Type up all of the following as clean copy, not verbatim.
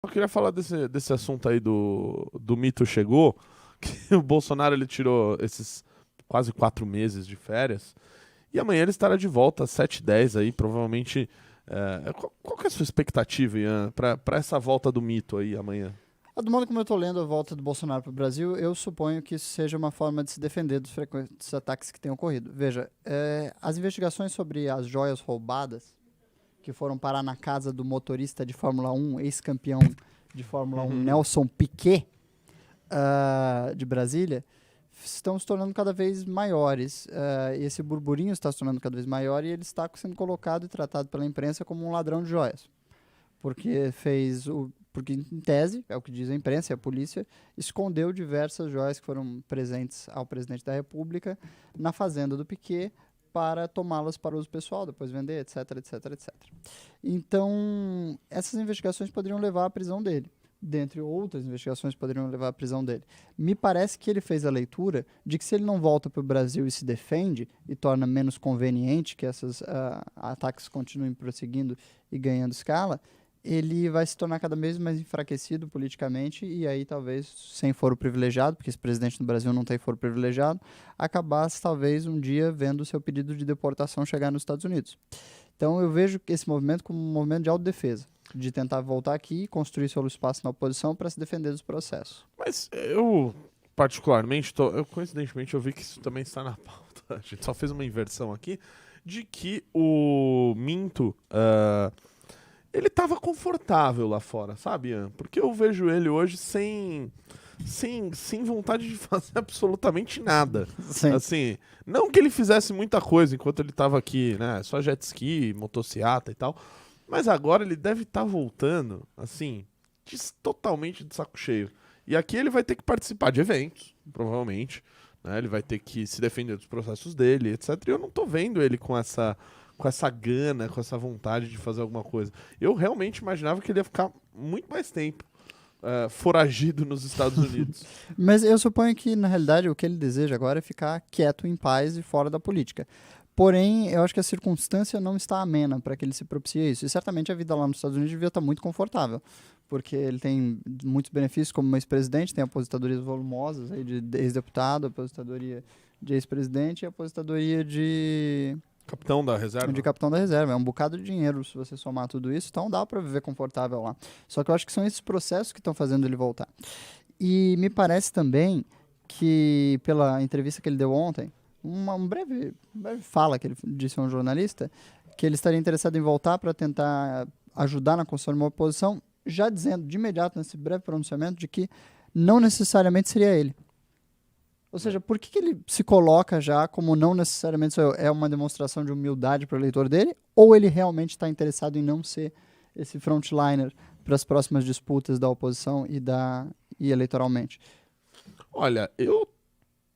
queria falar desse assunto aí do mito chegou, que o Bolsonaro ele tirou esses quase 4 meses de férias, e amanhã ele estará de volta às 7h10 aí, provavelmente. Qual que é a sua expectativa, Ian, para essa volta do mito aí amanhã? Do modo como eu estou lendo a volta do Bolsonaro para o Brasil, eu suponho que isso seja uma forma de se defender dos frequentes ataques que têm ocorrido. Veja, as investigações sobre as joias roubadas, que foram parar na casa do motorista de Fórmula 1, ex-campeão de Fórmula 1, Nelson Piquet, de Brasília, estão se tornando cada vez maiores. Esse burburinho está se tornando cada vez maior e ele está sendo colocado e tratado pela imprensa como um ladrão de joias. Porque em tese, é o que diz a imprensa e a polícia, escondeu diversas joias que foram presentes ao presidente da República na fazenda do Piquet para tomá-las para uso pessoal, depois vender, etc, etc, etc. Então, essas investigações poderiam levar à prisão dele. Dentre outras investigações poderiam levar à prisão dele. Me parece que ele fez a leitura de que se ele não volta para o Brasil e se defende e torna menos conveniente que esses ataques continuem prosseguindo e ganhando escala, ele vai se tornar cada vez mais enfraquecido politicamente e aí talvez, sem foro privilegiado, porque esse presidente do Brasil não tem foro privilegiado, acabasse talvez um dia vendo o seu pedido de deportação chegar nos Estados Unidos. Então eu vejo esse movimento como um movimento de autodefesa, de tentar voltar aqui e construir seu espaço na oposição para se defender dos processos. Mas eu, particularmente, coincidentemente, eu vi que isso também está na pauta. A gente só fez uma inversão aqui, de que o Minto... ele tava confortável lá fora, sabe, Ian? Porque eu vejo ele hoje sem vontade de fazer absolutamente nada. Sim. Assim, não que ele fizesse muita coisa enquanto ele tava aqui, né? Só jet ski, motociata e tal. Mas agora ele deve estar voltando, assim, totalmente de saco cheio. E aqui ele vai ter que participar de eventos, provavelmente. Né? Ele vai ter que se defender dos processos dele, etc. E eu não tô vendo ele com essa gana, com essa vontade de fazer alguma coisa. Eu realmente imaginava que ele ia ficar muito mais tempo foragido nos Estados Unidos. Mas eu suponho que, na realidade, o que ele deseja agora é ficar quieto, em paz e fora da política. Porém, eu acho que a circunstância não está amena para que ele se propicie isso. E certamente a vida lá nos Estados Unidos devia estar muito confortável, porque ele tem muitos benefícios como ex-presidente, tem aposentadorias volumosas aí de ex-deputado, aposentadoria de ex-presidente e aposentadoria de... Capitão da reserva? De capitão da reserva. É um bocado de dinheiro se você somar tudo isso. Então dá para viver confortável lá. Só que eu acho que são esses processos que estão fazendo ele voltar. E me parece também que, pela entrevista que ele deu ontem, uma breve fala que ele disse a um jornalista, que ele estaria interessado em voltar para tentar ajudar na construção de uma oposição, já dizendo de imediato nesse breve pronunciamento de que não necessariamente seria ele. Ou seja, por que ele se coloca já como não necessariamente é uma demonstração de humildade para o eleitor dele, ou ele realmente está interessado em não ser esse frontliner para as próximas disputas da oposição e eleitoralmente? Olha, eu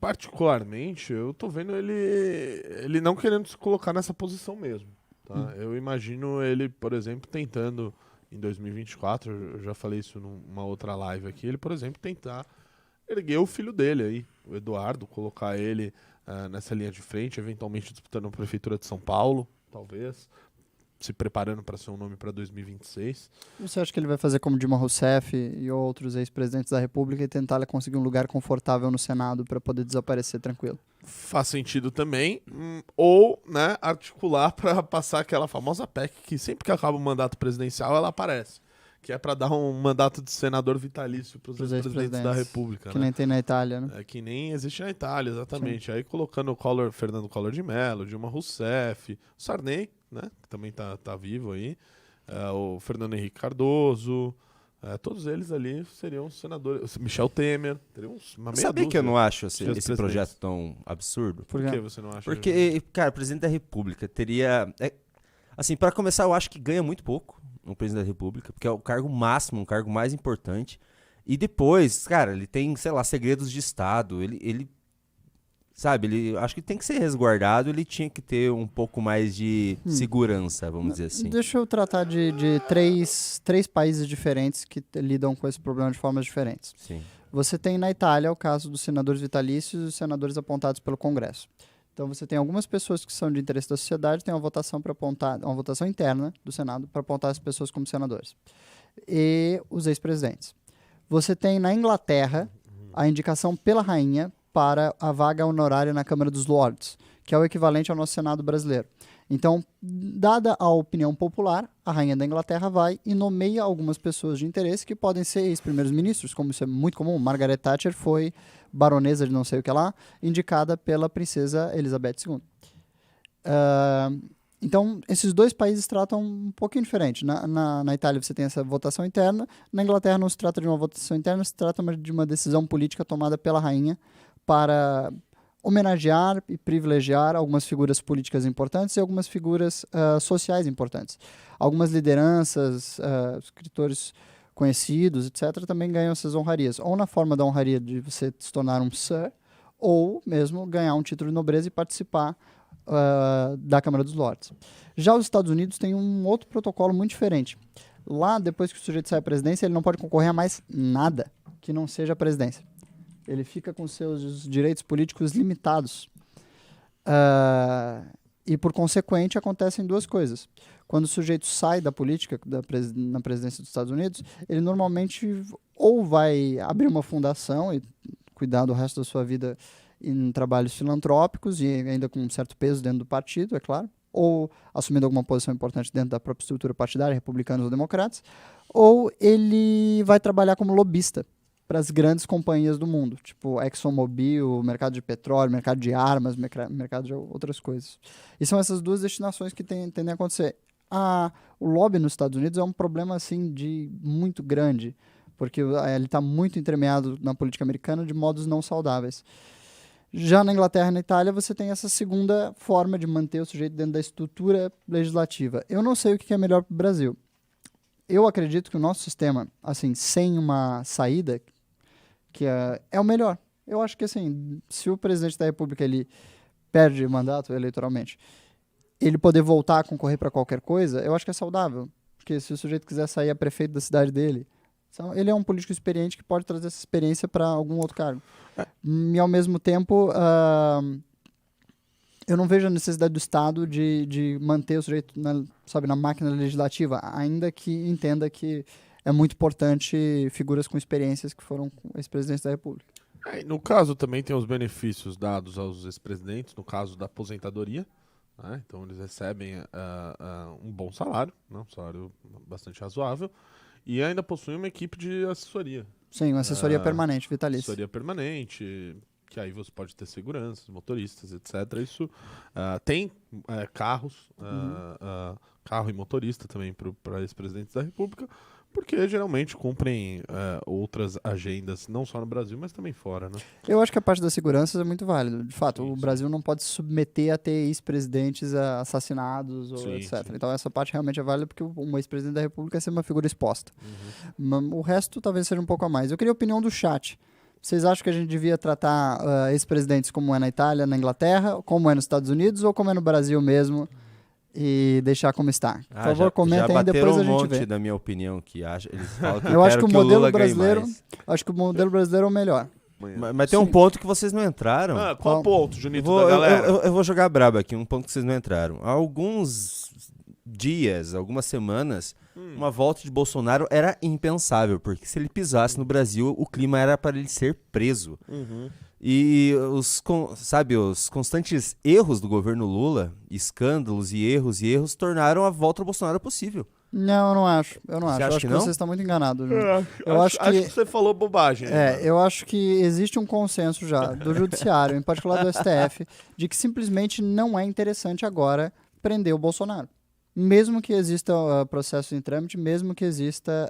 particularmente, eu tô vendo ele não querendo se colocar nessa posição mesmo. Tá? Eu imagino ele, por exemplo, tentando em 2024, eu já falei isso numa outra live aqui, ele, por exemplo, tentar erguer o filho dele aí, o Eduardo, colocar ele nessa linha de frente, eventualmente disputando a Prefeitura de São Paulo, talvez, se preparando para ser um nome para 2026. Você acha que ele vai fazer como Dilma Rousseff e outros ex-presidentes da República e tentar conseguir um lugar confortável no Senado para poder desaparecer tranquilo? Faz sentido também. Ou, né, articular para passar aquela famosa PEC que sempre que acaba o mandato presidencial ela aparece. Que é para dar um mandato de senador vitalício para os ex-presidentes da República. Que né? nem tem na Itália, né? É que nem existe na Itália, exatamente. Sim. Aí colocando Fernando Collor de Mello, Dilma Rousseff, o Sarney, né? Que também tá vivo aí. O Fernando Henrique Cardoso. Todos eles ali seriam senadores. Michel Temer. Teriam uma meia Sabia que eu não acho esse presidentes. projeto tão absurdo? Por que você não acha? Porque, cara, o presidente da República teria... assim, para começar, eu acho que ganha muito pouco o presidente da República, porque é o cargo máximo, o cargo mais importante. E depois, cara, ele tem, sei lá, segredos de Estado. Ele sabe, ele acho que tem que ser resguardado, ele tinha que ter um pouco mais de segurança, vamos dizer assim. Deixa eu tratar de três países diferentes que lidam com esse problema de formas diferentes. Sim. Você tem na Itália o caso dos senadores vitalícios e os senadores apontados pelo Congresso. Então você tem algumas pessoas que são de interesse da sociedade, tem uma votação para apontar, uma votação interna do Senado para apontar as pessoas como senadores. E os ex-presidentes. Você tem na Inglaterra a indicação pela rainha para a vaga honorária na Câmara dos Lords, que é o equivalente ao nosso Senado brasileiro. Então, dada a opinião popular, a rainha da Inglaterra vai e nomeia algumas pessoas de interesse que podem ser ex-primeiros ministros, como isso é muito comum. Margaret Thatcher foi baronesa de não sei o que lá, indicada pela princesa Elizabeth II. Então, esses dois países tratam um pouquinho diferente. Na Itália você tem essa votação interna, na Inglaterra não se trata de uma votação interna, se trata de uma decisão política tomada pela rainha para homenagear e privilegiar algumas figuras políticas importantes e algumas figuras sociais importantes. Algumas lideranças, escritores conhecidos, etc., também ganham essas honrarias, ou na forma da honraria de você se tornar um Sir, ou mesmo ganhar um título de nobreza e participar da Câmara dos Lords. Já os Estados Unidos têm um outro protocolo muito diferente. Lá, depois que o sujeito sai à presidência, ele não pode concorrer a mais nada que não seja a presidência. Ele fica com seus direitos políticos limitados. E, por consequente, acontecem duas coisas. Quando o sujeito sai da política, na presidência dos Estados Unidos, ele normalmente ou vai abrir uma fundação e cuidar do resto da sua vida em trabalhos filantrópicos e ainda com um certo peso dentro do partido, é claro, ou assumindo alguma posição importante dentro da própria estrutura partidária, republicanos ou democratas, ou ele vai trabalhar como lobista para as grandes companhias do mundo, tipo ExxonMobil, mercado de petróleo, mercado de armas, mercado de outras coisas. E são essas duas destinações que tendem a acontecer. O lobby nos Estados Unidos é um problema assim muito grande, porque ele está muito entremeado na política americana de modos não saudáveis. Já na Inglaterra e na Itália, você tem essa segunda forma de manter o sujeito dentro da estrutura legislativa. Eu não sei o que é melhor para o Brasil. Eu acredito que o nosso sistema, assim, sem uma saída, que é o melhor. Eu acho que, assim, se o presidente da República ele perde o mandato eleitoralmente, ele poder voltar a concorrer para qualquer coisa, eu acho que é saudável. Porque se o sujeito quiser sair a prefeito da cidade dele, ele é um político experiente que pode trazer essa experiência para algum outro cargo. E, ao mesmo tempo, eu não vejo a necessidade do Estado de manter o sujeito na máquina legislativa, ainda que entenda que é muito importante figuras com experiências que foram ex-presidentes da República. No caso, também tem os benefícios dados aos ex-presidentes, no caso da aposentadoria. Né? Então, eles recebem um bom salário, um salário bastante razoável, e ainda possuem uma equipe de assessoria. Sim, uma assessoria permanente, vitalícia. Assessoria permanente, que aí você pode ter seguranças, motoristas, etc. Isso tem carros, carro e motorista também para ex-presidentes da República, porque geralmente cumprem outras agendas, não só no Brasil, mas também fora, né? Eu acho que a parte das seguranças é muito válida. De fato, Sim, o Brasil não pode se submeter a ter ex-presidentes assassinados, ou etc. Sim. Então essa parte realmente é válida porque um ex-presidente da República é sempre uma figura exposta. O resto talvez seja um pouco a mais. Eu queria a opinião do chat. Vocês acham que a gente devia tratar ex-presidentes como é na Itália, na Inglaterra, como é nos Estados Unidos ou como é no Brasil mesmo? E deixar como está. Por favor, comentem aí, depois a gente vê. monte da minha opinião que acha. Eles falam que eu acho que o modelo Lula brasileiro, acho que o modelo brasileiro é o melhor. Mas tem um ponto que vocês não entraram. Qual ponto, Junito, da galera? Eu vou jogar braba aqui, um ponto que vocês não entraram. Há alguns dias, algumas semanas, uma volta de Bolsonaro era impensável, porque se ele pisasse no Brasil, o clima era para ele ser preso. E os constantes erros do governo Lula, escândalos e erros, tornaram a volta do Bolsonaro possível. Não, eu não acho. Eu Você acha acho que que não? vocês estão muito enganados. Eu acho que você falou bobagem. Eu acho que existe um consenso já do judiciário, em particular do STF, de que simplesmente não é interessante agora prender o Bolsonaro. Mesmo que exista processo em trâmite, mesmo que exista,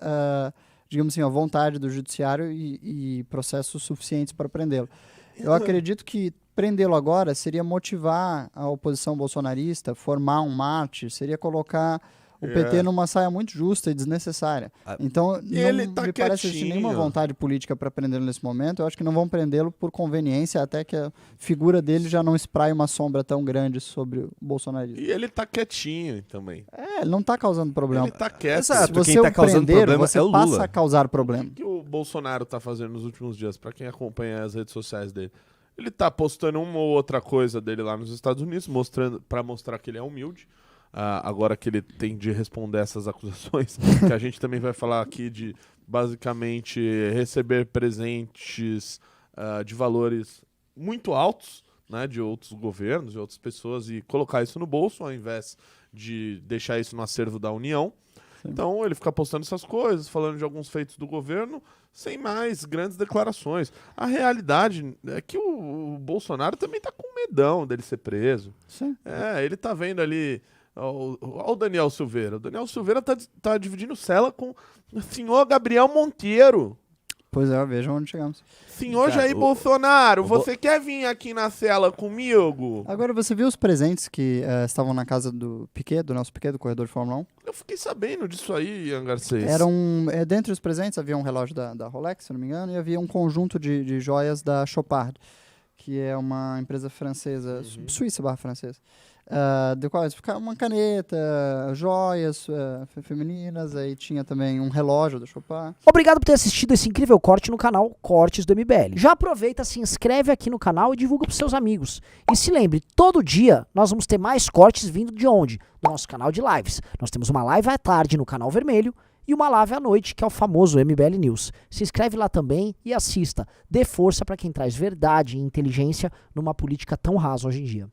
digamos assim, a vontade do judiciário e processos suficientes para prendê-lo. Eu acredito que prendê-lo agora seria motivar a oposição bolsonarista, formar um mártir, seria colocar o PT numa saia muito justa e desnecessária. Então, ele não tá me parece existir quietinho. nenhuma vontade política para prendê-lo nesse momento. Eu acho que não vão prendê-lo por conveniência, até que a figura dele já não espraie uma sombra tão grande sobre o bolsonarismo. E ele tá quietinho também. Ele não tá causando problema. Ele tá quieto. Exato. Se você Quem tá o causando prender, problema você é o passa Lula. a causar problema. O que o Bolsonaro tá fazendo nos últimos dias, pra quem acompanha as redes sociais dele? Ele tá postando uma ou outra coisa dele lá nos Estados Unidos, pra mostrar que ele é humilde. Agora que ele tem de responder essas acusações, que a gente também vai falar aqui de, basicamente, receber presentes de valores muito altos, né, de outros governos, de outras pessoas, e colocar isso no bolso, ao invés de deixar isso no acervo da União. Sim. Então ele fica postando essas coisas, falando de alguns feitos do governo, sem mais grandes declarações. A realidade é que o Bolsonaro também tá com medão dele ser preso. Sim. Ele tá vendo ali... Olha o Daniel Silveira. O Daniel Silveira tá dividindo cela com o senhor Gabriel Monteiro. Pois é, vejam onde chegamos. Senhor Cara, Jair Bolsonaro, o você quer vir aqui na cela comigo? Agora, você viu os presentes que estavam na casa do Piquet, do Nelson Piquet, do corredor de Fórmula 1? Eu fiquei sabendo disso aí, Ian Garcês. Dentre os presentes havia um relógio da Rolex, se não me engano, e havia um conjunto de joias da Chopard, que é uma empresa francesa, suíça/francesa. Do qual ficava uma caneta, joias femininas, aí tinha também um relógio da Chopard. Obrigado por ter assistido esse incrível corte no canal Cortes do MBL. Já aproveita, se inscreve aqui no canal e divulga para seus amigos. E se lembre, todo dia nós vamos ter mais cortes vindo de onde? Do nosso canal de lives. Nós temos uma live à tarde no canal vermelho e uma live à noite, que é o famoso MBL News. Se inscreve lá também e assista. Dê força para quem traz verdade e inteligência numa política tão rasa hoje em dia.